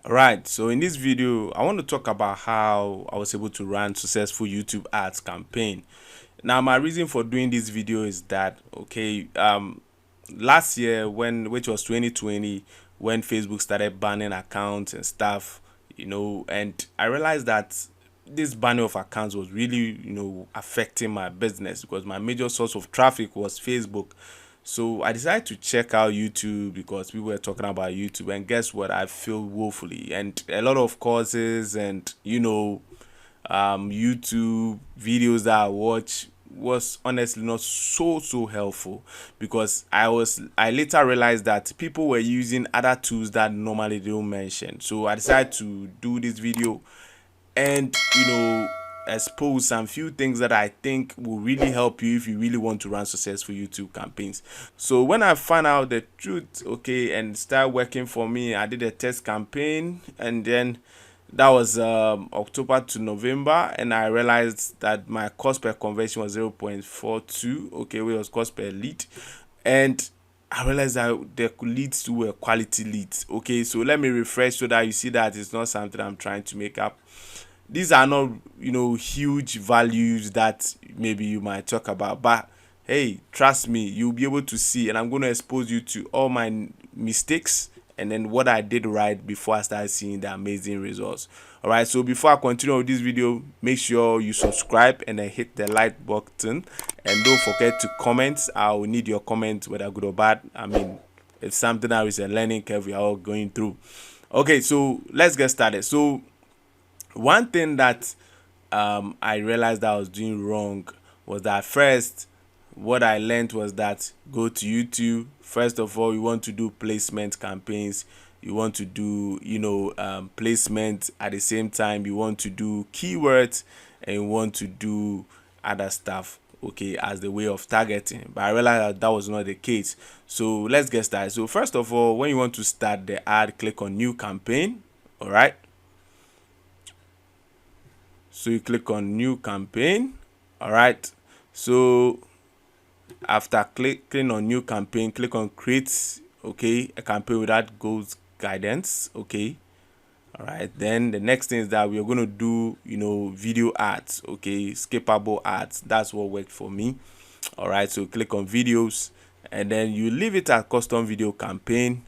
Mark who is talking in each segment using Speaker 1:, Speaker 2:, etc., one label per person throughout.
Speaker 1: Alright, so in this video, I want to talk about how I was able to run successful YouTube ads campaign. Now, my reason for doing this video is that, last year which was 2020, when Facebook started banning accounts and stuff, and I realized that this banning of accounts was really, affecting my business because my major source of traffic was Facebook. So I decided to check out YouTube because we were talking about YouTube, and guess what? I failed woefully, and a lot of courses and YouTube videos that I watch was honestly not so helpful because I later realized that people were using other tools that normally they don't mention. So I decided to do this video and expose some few things that I think will really help you if you really want to run successful YouTube campaigns. So when I found out the truth, and start working for me, I did a test campaign, and then that was October to November, and I realized that my cost per conversion was 0.42, which was cost per lead, and I realized that the leads to a quality leads. So let me refresh so that you see that it's not something I'm trying to make up. These are not huge values that maybe you might talk about, but hey, trust me, you'll be able to see, and I'm going to expose you to all my mistakes and then what I did right before I started seeing the amazing results. All right, so before I continue with this video, make sure you subscribe and then hit the like button, and don't forget to comment. I will need your comment, whether good or bad. I mean, it's something that is a learning curve we are all going through. Okay, so let's get started. So one thing that I realized that I was doing wrong was that first, what I learned was that go to YouTube. First of all, you want to do placement campaigns. You want to do placement at the same time. You want to do keywords, and you want to do other stuff, as the way of targeting. But I realized that that was not the case. So let's get started. So first of all, when you want to start the ad, click on new campaign. All right, so you click on new campaign. All right, so after clicking on new campaign, click on create a campaign without goals guidance. All right, then the next thing is that we are going to do video ads, skippable ads. That's what worked for me. All right, so click on videos, and then you leave it at custom video campaign.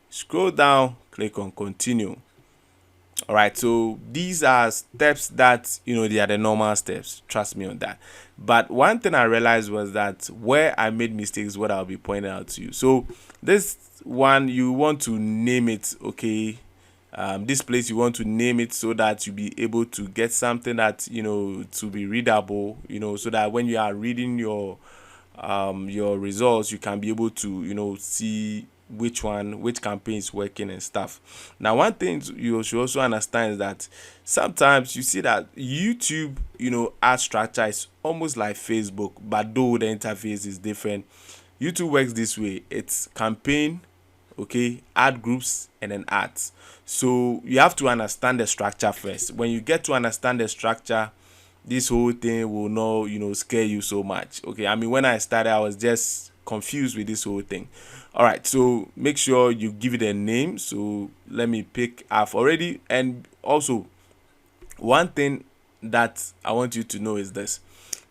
Speaker 1: Scroll down, click on continue. All right, so these are steps that they are the normal steps, trust me on that. But one thing I realized was that where I made mistakes, what I'll be pointing out to you. So this one, you want to name it, this place you want to name it so that you be able to get something that to be readable, so that when you are reading your results, you can be able to see which campaign is working and stuff. Now, one thing you should also understand is that sometimes you see that YouTube ad structure is almost like Facebook, but though the interface is different. YouTube works this way: it's campaign, ad groups, and then ads. So you have to understand the structure first. When you get to understand the structure, this whole thing will not scare you so much. I mean, when I started, I was just confused with this whole thing. All right, so make sure you give it a name. So let me pick, I've already, and also one thing that I want you to know is this: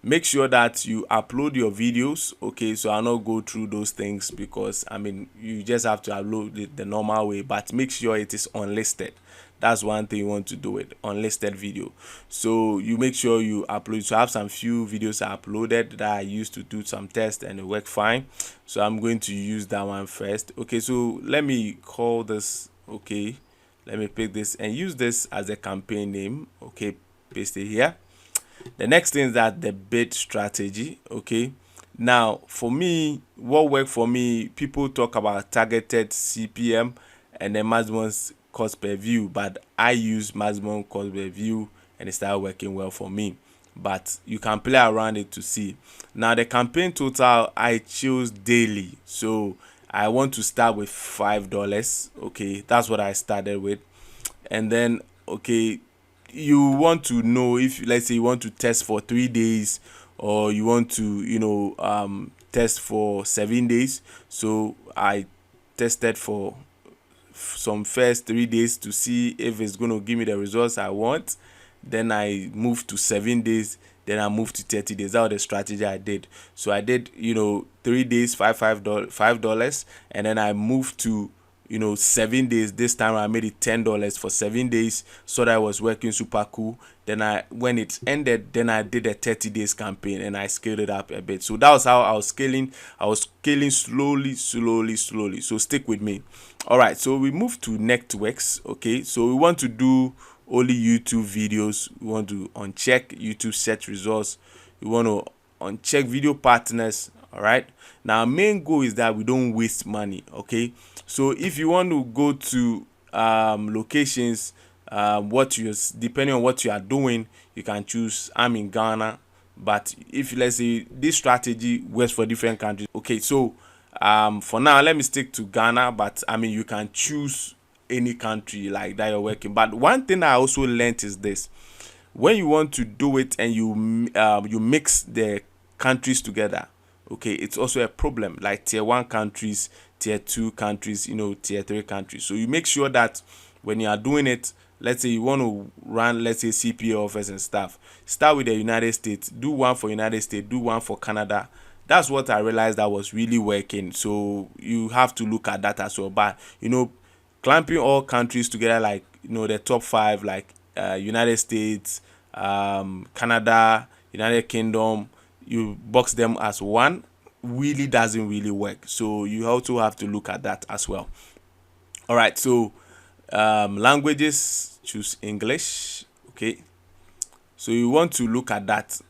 Speaker 1: make sure that you upload your videos. So I'll not go through those things because I mean, you just have to upload it the normal way, but make sure it is unlisted. That's one thing you want to do with unlisted video. So you make sure you upload. So I have some few videos I uploaded that I used to do some tests and it worked fine. So I'm going to use that one first. So let me call this, let me pick this and use this as a campaign name. Paste it here. The next thing is that the bid strategy. Now for me, what worked for me, people talk about targeted CPM and then maximum cost per view, but I use maximum cost per view and it started working well for me. But you can play around it to see. Now the campaign total, I chose daily, so I want to start with $5. That's what I started with. And then you want to know if, let's say, you want to test for 3 days, or you want to test for 7 days. So I tested for some first 3 days to see if it's going to give me the results I want. Then I moved to 7 days. Then I moved to 30 days. That was the strategy I did. So I did, 3 days, $5, and then I moved to 7 days. This time I made it $10 for 7 days, so that I was working super cool. Then when it ended, then I did a 30 days campaign and I scaled it up a bit. So that was how I was scaling. I was scaling slowly. So stick with me. All right, so we move to networks. Okay, so we want to do only YouTube videos. We want to uncheck YouTube search results. We want to uncheck video partners. All right, now our main goal is that we don't waste money. Okay, so if you want to go to locations, depending on what you are doing, you can choose. I'm in Ghana, but if let's say this strategy works for different countries. Okay, so for now let me stick to Ghana, but I mean you can choose any country like that you're working. But one thing I also learned is this: when you want to do it and you mix the countries together, okay, it's also a problem. Like tier 1 countries, tier 2 countries, tier 3 countries. So you make sure that when you are doing it, let's say you want to run, let's say CPA offers and stuff, start with the United States, do one for United States, do one for Canada. That's what I realized that was really working. So you have to look at that as well. But clamping all countries together, like the top 5, like United States, Canada, United Kingdom, you box them as one, really doesn't really work. So you also have to look at that as well. All right, so languages, choose English. Okay, so you want to look at that.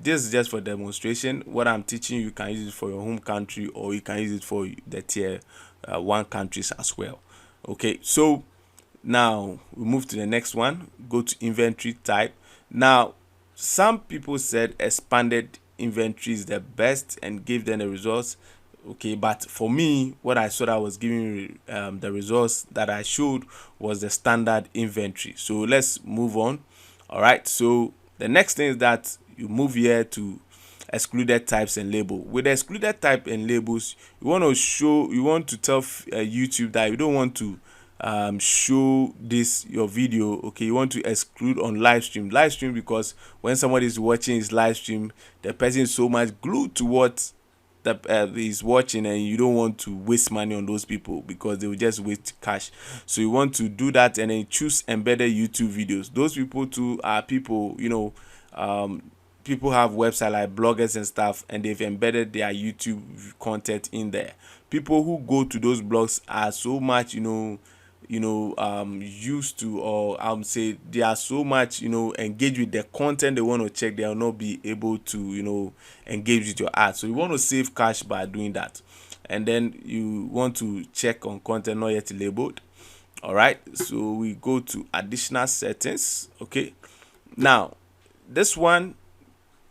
Speaker 1: This is just for demonstration. What I'm teaching you can use it for your home country, or you can use it for the tier 1 countries as well. Okay, so now we move to the next one. Go to inventory type. Now some people said expanded inventory is the best and gave them the results. Okay, but for me, what I saw that was giving the results that I showed was the standard inventory. So let's move on. All right, so the next thing is that you move here to excluded types and label. With the excluded type and labels, you want to tell YouTube that you don't want to show your video. Okay, you want to exclude on live stream because when somebody is watching his live stream, the person is so much glued to what is watching, and you don't want to waste money on those people because they will just waste cash. So you want to do that, and then choose embedded YouTube videos. Those people too are people, people have websites like bloggers and stuff, and they've embedded their YouTube content in there. People who go to those blogs are so much used to, or say they are so much engaged with the content they want to check. They will not be able to engage with your ads. So you want to save cash by doing that. And then you want to check on content not yet labeled. All right, so we go to additional settings. Okay, now this one,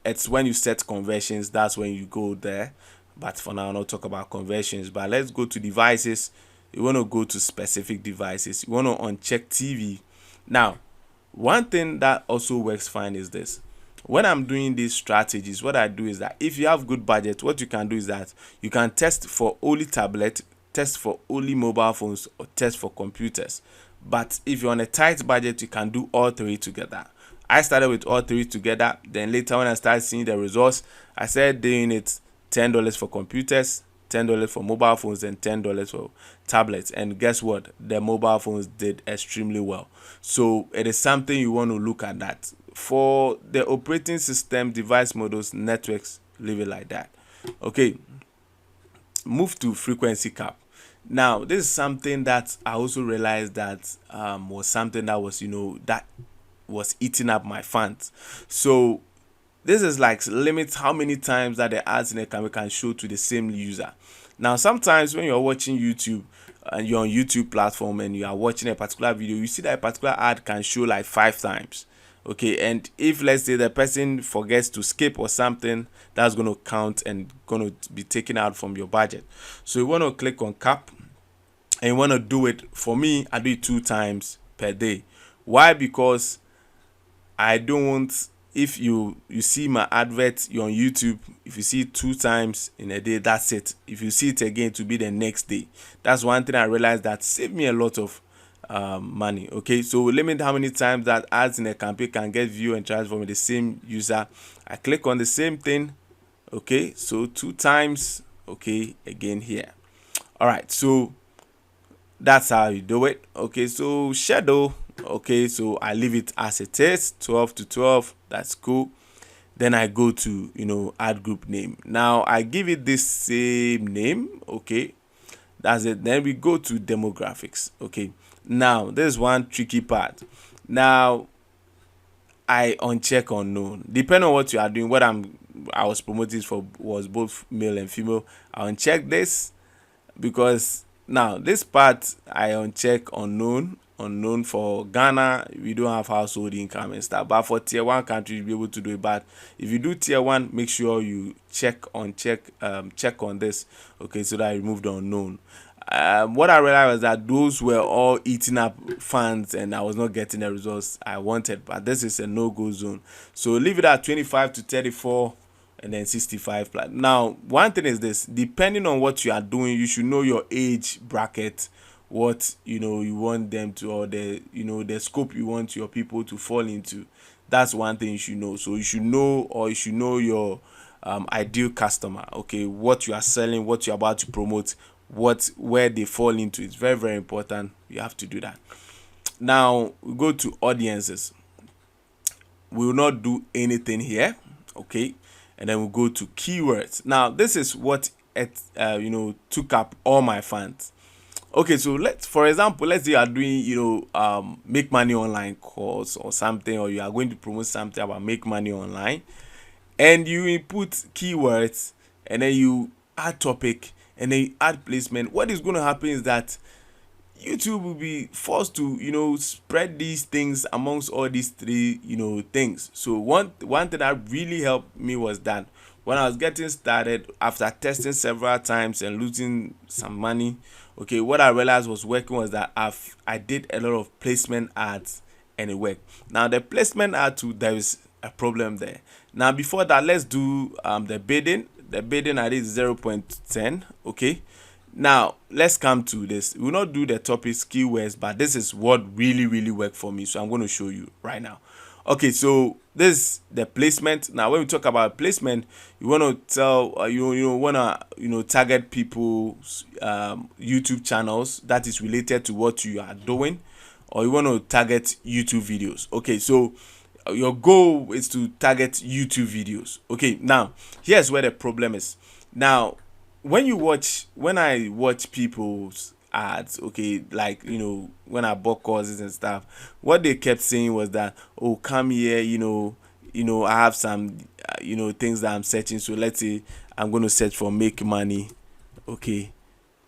Speaker 1: it's when you set conversions. That's when you go there, but for now I'll not talk about conversions. But let's go to devices. You want to go to specific devices. You want to uncheck TV. Now one thing that also works fine is this: when I'm doing these strategies, what I do is that if you have good budget, what you can do is that you can test for only tablet, test for only mobile phones, or test for computers. But if you're on a tight budget, you can do all 3 together. I started with all 3 together. Then later when I started seeing the results, I started doing it $10 for computers, $10 for mobile phones, and $10 for tablets. And guess what? The mobile phones did extremely well. So it is something you want to look at that. For the operating system, device models, networks, leave it like that. Okay, move to frequency cap. Now this is something that I also realized that was something that was that was eating up my funds. So this is like limits how many times that the ads in a campaign can show to the same user. Now sometimes when you're watching YouTube and you're on YouTube platform and you are watching a particular video, you see that a particular ad can show like 5 times. Okay, and if let's say the person forgets to skip or something, that's going to count and going to be taken out from your budget. So you want to click on cap, and you want to do it. For me, I do it 2 times per day. Why? Because I don't want if you see my advert, you're on YouTube, if you see it 2 times in a day, that's it. If you see it again, to be the next day. That's one thing I realized that saved me a lot of money. Okay, so we limit how many times that ads in a campaign can get view and charge from the same user. I click on the same thing. Okay, so 2 times. Okay, again here. All right, so that's how you do it. Okay, so schedule. Okay, so I leave it as it is, 12 to 12. That's cool. Then I go to ad group name. Now I give it this same name. Okay, that's it. Then we go to demographics. Okay, now there's one tricky part. Now I uncheck unknown. Depending on what you are doing, what I was promoting for was both male and female. I uncheck this because now this part I uncheck unknown for Ghana. We don't have household income and stuff, but for tier 1 countries you'll be able to do it. But if you do tier 1, make sure you check on this, okay, so that I remove the unknown. What I realized was that those were all eating up funds and I was not getting the results I wanted. But this is a no-go zone, so leave it at 25 to 34 and then 65 plus. Now one thing is this: depending on what you are doing, you should know your age bracket, what you want them to, or the scope you want your people to fall into. That's one thing you should know. So you should know your ideal customer, okay, what you are selling, what you're about to promote, where they fall into. It's very, very important. You have to do that. Now we go to audiences. We will not do anything here, okay, and then we'll go to keywords. Now this is what took up all my funds. Okay, so for example, let's say you are doing make money online course or something, or you are going to promote something about make money online, and you input keywords and then you add topic and then you add placement. What is going to happen is that YouTube will be forced to spread these things amongst all these 3 things. So one thing that really helped me was that when I was getting started, after testing several times and losing some money, okay, what I realized was working was that I did a lot of placement ads and it worked. Now the placement ad too, there is a problem there. Now before that, let's do the bidding. The bidding I did 0.10. okay, now let's come to this. We'll not do the topics keywords, but this is what really worked for me, so I'm going to show you right now. Okay, so this is the placement. Now when we talk about placement, you want to tell you want to target people's YouTube channels that is related to what you are doing, or you want to target YouTube videos. Okay, so your goal is to target YouTube videos. Okay, now here's where the problem is. Now when I watch people's ads, okay, like when I bought courses and stuff, what they kept saying was that, oh, come here, I have some things that I'm searching. So let's say I'm going to search for make money, okay,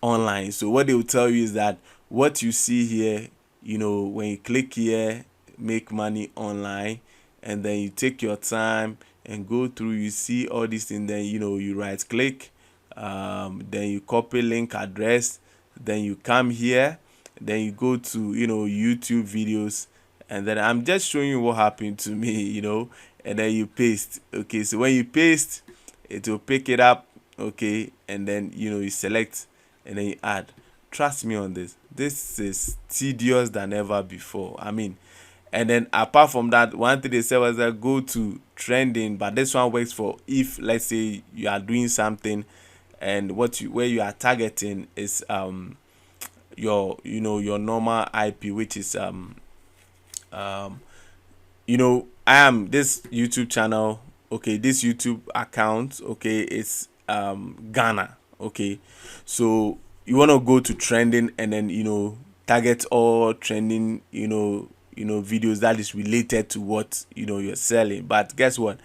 Speaker 1: online. So what they will tell you is that what you see here, when you click here, make money online, and then you take your time and go through, you see all these things, then you right click, then you copy link address, then you come here, then you go to YouTube videos, and then I'm just showing you what happened to me, and then you paste. Okay, so when you paste, it will pick it up, okay, and then you select and then you add. Trust me on this. This is tedious than ever before. I mean, and then apart from that, one thing they said was that go to trending, but this one works for if, let's say, you are doing something and where you are targeting is your normal IP, which is I am this YouTube channel, okay, this YouTube account, okay, it's Ghana, okay, so you want to go to trending and then target all trending videos that is related to what you're selling. But guess what,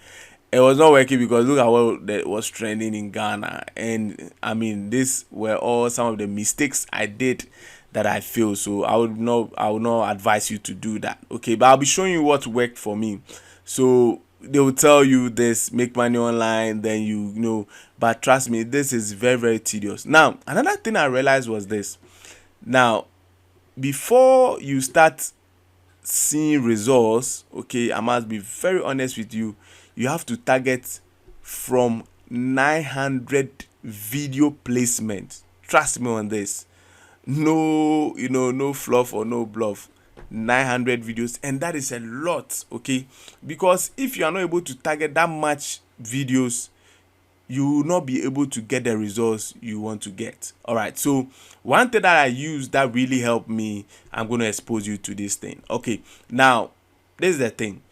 Speaker 1: it was not working because look at what that was trending in Ghana. And I mean, these were all some of the mistakes I did that I failed. So I would not advise you to do that, okay, but I'll be showing you what worked for me. So they will tell you this, make money online, then but trust me, this is very, very tedious. Now another thing I realized was this: now before you start seeing results, okay, I must be very honest with you, you have to target from 900 video placement. Trust me on this. No, no fluff or no bluff. 900 videos, and that is a lot, okay? Because if you are not able to target that much videos, you will not be able to get the results you want to get. All right, so one thing that I use that really helped me, I'm going to expose you to this thing. Okay, now this is the thing.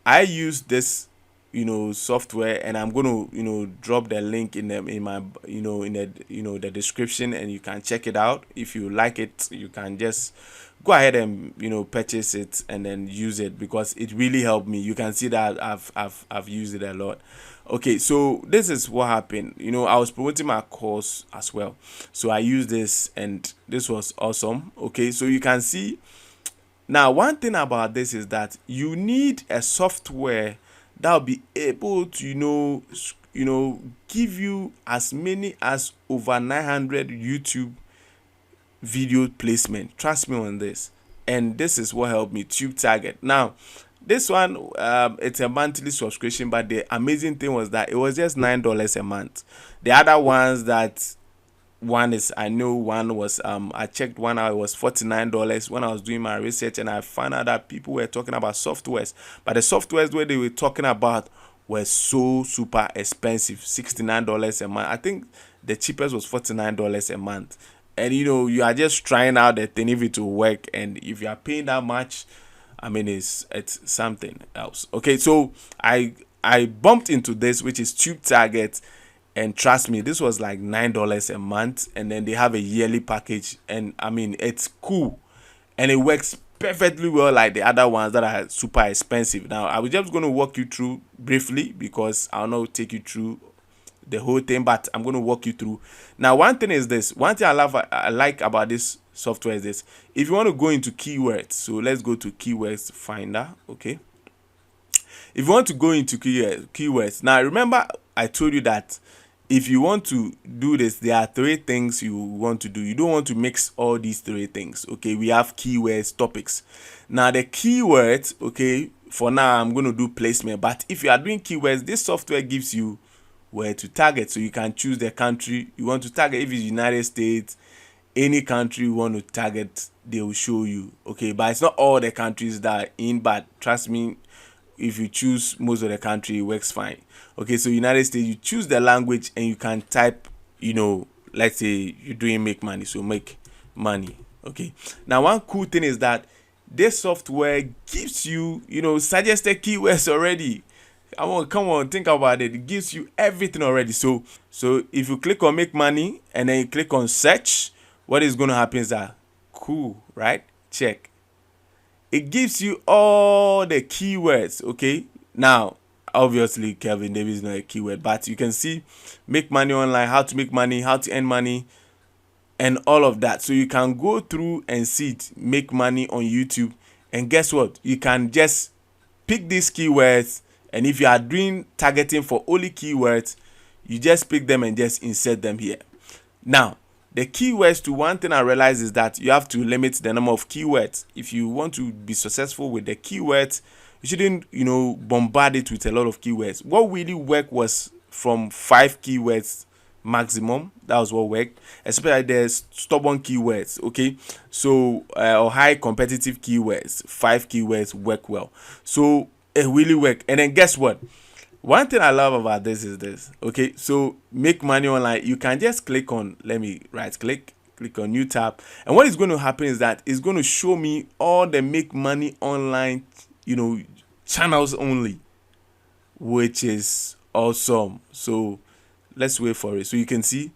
Speaker 1: I use this software, and I'm going to drop the link in my the description, and you can check it out. If you like it, you can just go ahead and purchase it and then use it, because it really helped me. You can see that I've used it a lot. Okay, so this is what happened. I was promoting my course as well, so I used this, and this was awesome. Okay, so you can see now, one thing about this is that you need a software that will be able to give you as many as over 900 YouTube video placement. Trust me on this. And this is what helped me, Tube Target. Now, this one, it's a monthly subscription, but the amazing thing was that it was just $9 a month. The other ones that I know one was I checked one out, it was $49 when I was doing my research, and I found out that people were talking about softwares, but the softwares where they were talking about were so super expensive, $69 a month. I think the cheapest was $49 a month. And you are just trying out the thing if it will work, and if you are paying that much, I mean, it's something else. Okay, so I bumped into this, which is Tube Target, and trust me, this was like $9 a month, and then they have a yearly package, and I mean, it's cool, and it works perfectly well like the other ones that are super expensive. Now, I was just going to walk you through briefly, because I'll not take you through the whole thing, but I'm going to walk you through. Now, one thing is this. One thing I like about this software is this. If you want to go into keywords, so let's go to keywords finder. Okay, if you want to go into keywords, now remember I told you that if you want to do this, there are 3 things you want to do. You don't want to mix all these 3 things. Okay, we have keywords, topics. Now the keywords, okay, for now I'm going to do placement, but if you are doing keywords, this software gives you where to target, so you can choose the country you want to target. If it's United States, any country you want to target, they will show you. Okay, but it's not all the countries that are in, but trust me, if you choose most of the country, it works fine. Okay, so United States, you choose the language, and you can type, let's say you're doing make money, so make money. Okay, now one cool thing is that this software gives you suggested keywords already. Come on, think about it. It gives you everything already. So if you click on make money and then you click on search, what is going to happen is that cool, right? Check. It gives you all the keywords. Okay, now obviously Kelvin Davis is not a keyword, but you can see make money online, how to make money, how to earn money, and all of that. So you can go through and see it, make money on YouTube, and guess what? You can just pick these keywords, and if you are doing targeting for only keywords, you just pick them and just insert them here. Now, the keywords, to one thing I realize is that you have to limit the number of keywords. If you want to be successful with the keywords, you shouldn't bombard it with a lot of keywords. What really worked was from 5 keywords maximum. That was what worked, especially the stubborn keywords. Okay, so or high competitive keywords, 5 keywords work well. So it really worked. And then guess what? One thing I love about this is this. Okay, so make money online. You can just click on, let me right click on new tab, and what is going to happen is that it's going to show me all the make money online channels only, which is awesome. So let's wait for it. So you can see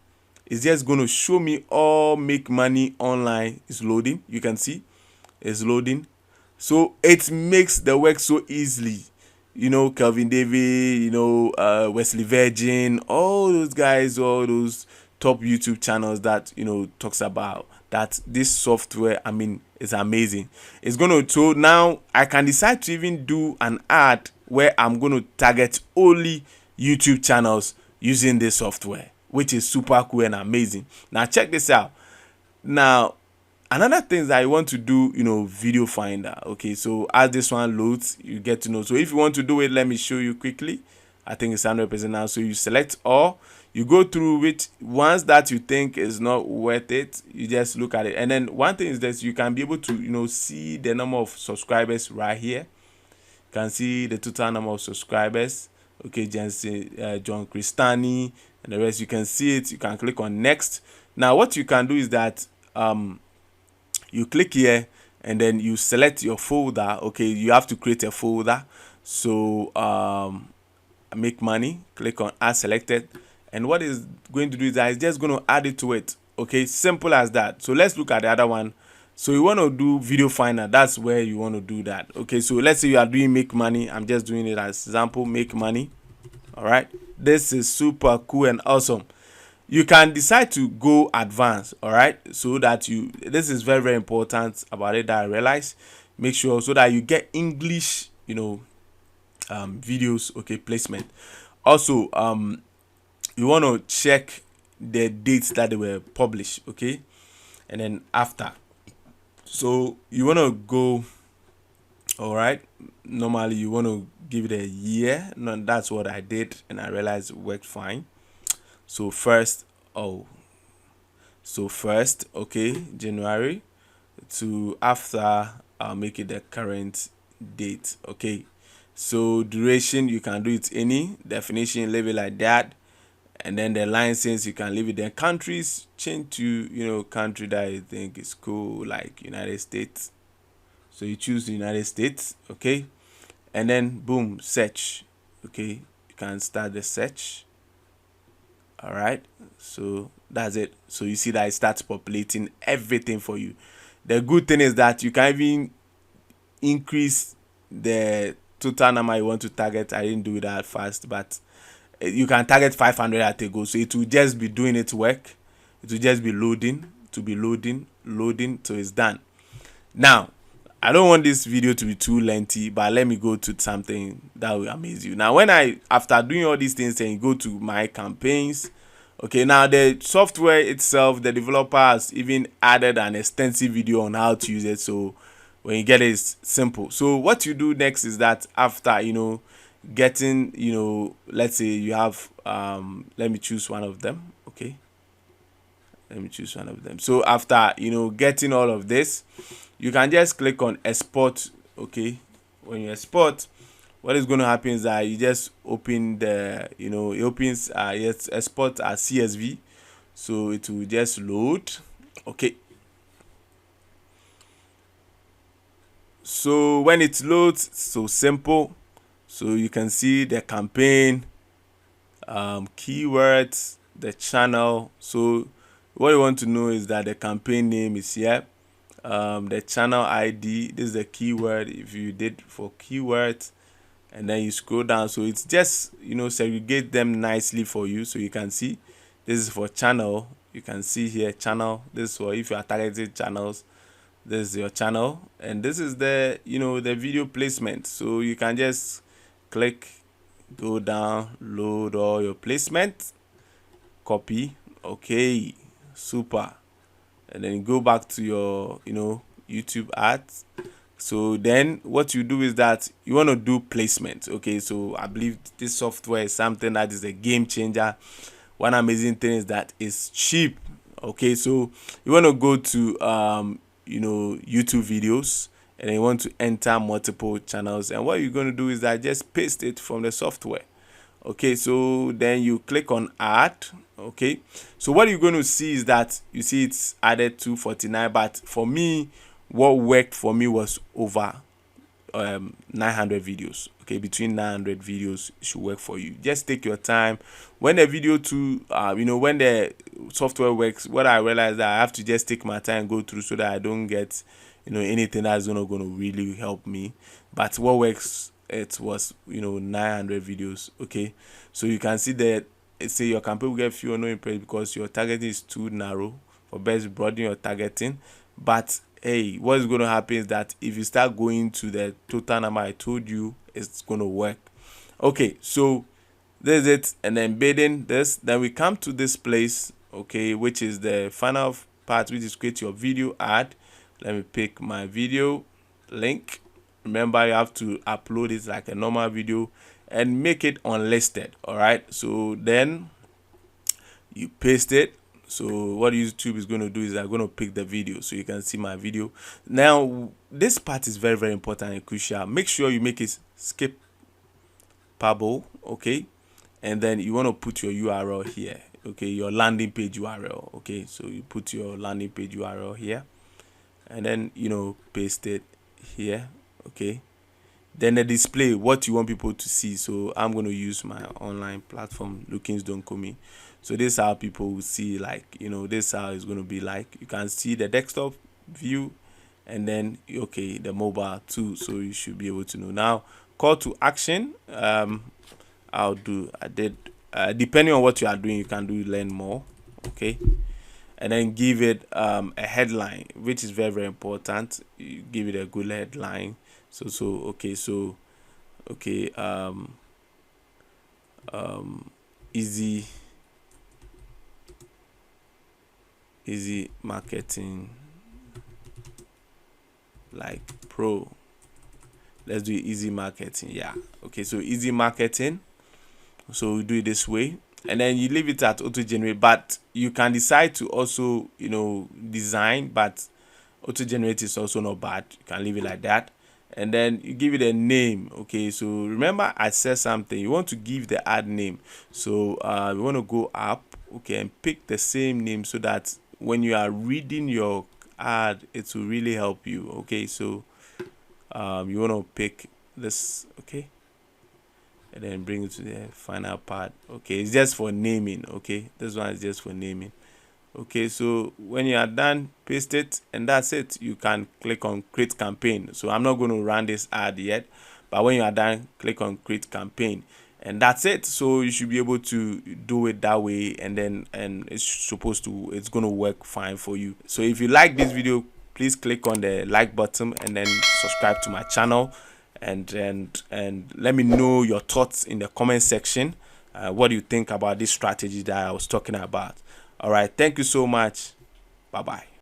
Speaker 1: it's just going to show me all make money online. Is loading. You can see it's loading. So it makes the work so easily. Kelvin Davis, Wesley Virgin, all those guys, all those top YouTube channels that talks about that. This software, I mean, is amazing. It's going to, so now I can decide to even do an ad where I'm going to target only YouTube channels using this software, which is super cool and amazing. Now check this out. Now Another thing that you want to do, video finder. Okay, so as this one loads, you get to know. So if you want to do it, let me show you quickly. I think it's 100% now. So you select all, you go through which ones that you think is not worth it, you just look at it. And then one thing is that you can be able to see the number of subscribers right here. You can see the total number of subscribers. Okay, John Cristani and the rest. You can see it. You can click on next. Now what you can do is that you click here and then you select your folder. Okay, you have to create a folder. So make money, click on add selected, and what is going to do is that it's just going to add it to it. Okay, simple as that. So let's look at the other one. So you want to do video finder, that's where you want to do that. Okay, so let's say you are doing make money. I'm just doing it as example, make money. All right, this is super cool and awesome. You can decide to go advanced, all right, so that this is very, very important about it that I realize. Make sure so that you get English, videos, okay, placement. Also, you want to check the dates that they were published, okay, and then after. So you want to go, all right, normally you want to give it a year. No, that's what I did, and I realized it worked fine. So first, okay, January to after, I'll make it the current date. Okay, so duration, you can do it any definition, leave it like that. And then the license, you can leave it. Then countries, change to country that you think is cool, like United States. So you choose the United States, okay, and then boom, search. Okay, you can start the search. All right, so that's it. So you see that it starts populating everything for you. The good thing is that you can even increase the total number you want to target. I didn't do that fast, but you can target 500 at a go. So it will just be doing its work. It will just be loading till it's done. Now, I don't want this video to be too lengthy, but let me go to something that will amaze you. Now, after doing all these things, and you go to my campaigns, okay, now the software itself, the developer has even added an extensive video on how to use it. So when you get it, it's simple. So what you do next is that after getting, let's say you have let me choose one of them. Okay, let me choose one of them. So after getting all of this, you can just click on export. Okay, when you export, what is going to happen is that you just open the it opens yes, export as CSV. So it will just load. Okay, so when it loads, it's so simple. So you can see the campaign, keywords, the channel. So what you want to know is that the campaign name is here, the channel ID, this is the keyword if you did for keywords, and then you scroll down. So it's just segregate them nicely for you, so you can see this is for channel. You can see here channel, this is for if you are targeted channels. This is your channel, and this is the the video placement. So you can just click, go down, load all your placement, copy. Okay, super. And then go back to your YouTube ads. So then what you do is that you want to do placement. Okay, so I believe this software is something that is a game changer. One amazing thing is that it's cheap. Okay, so you want to go to YouTube videos, and then you want to enter multiple channels, and what you're going to do is that just paste it from the software. Okay, so then you click on add. Okay, so what you're going to see is that you see it's added 249, but for me, what worked for me was over 900 videos. Okay, between 900 videos should work for you. Just take your time. When the video when the software works, what I realized that I have to just take my time, go through, so that I don't get anything that's not going to really help me. But what works, it was 900 videos. Okay, so you can see that say your campaign will get few or no impressions because your targeting is too narrow. For best, broaden your targeting. But hey, what is going to happen is that if you start going to the total number I told you, it's going to work. Okay, so this is it, and then bidding this, then we come to this place, okay, which is the final part, which is create your video ad. Let me pick my video link. Remember, you have to upload it like a normal video and make it unlisted. All right, so then you paste it. So what YouTube is going to do is I'm going to pick the video so you can see my video. Now this part is very, very important and crucial. Make sure you make it skippable, okay? And then you want to put your URL here, okay? Your landing page URL, okay? So you put your landing page URL here, and then paste it here, okay? Then the display, what you want people to see. So I'm going to use my online platform, Lookings.com. So this is how people will see, like, this is how it's going to be like. You can see the desktop view, and then the mobile too. So you should be able to know. Now call to action, depending on what you are doing, you can do learn more, okay? And then give it a headline, which is very, very important. You give it a good headline. Easy marketing like pro. Let's do easy marketing. Yeah, okay, so easy marketing. So we do it this way, and then you leave it at auto generate, but you can decide to also design, but auto generate is also not bad. You can leave it like that, and then you give it a name. Okay, so remember I said something, you want to give the ad name. So we want to go up, okay, and pick the same name so that when you are reading your ad, it will really help you. Okay, so you want to pick this, okay, and then bring it to the final part. Okay, it's just for naming. Okay, this one is just for naming. Okay, so when you are done, paste it, and that's it. You can click on create campaign. So I'm not going to run this ad yet, but when you are done, click on create campaign, and that's it. So you should be able to do it that way, and it's going to work fine for you. So if you like this video, please click on the like button and then subscribe to my channel, and let me know your thoughts in the comment section. What do you think about this strategy that I was talking about? All right, thank you so much. Bye bye.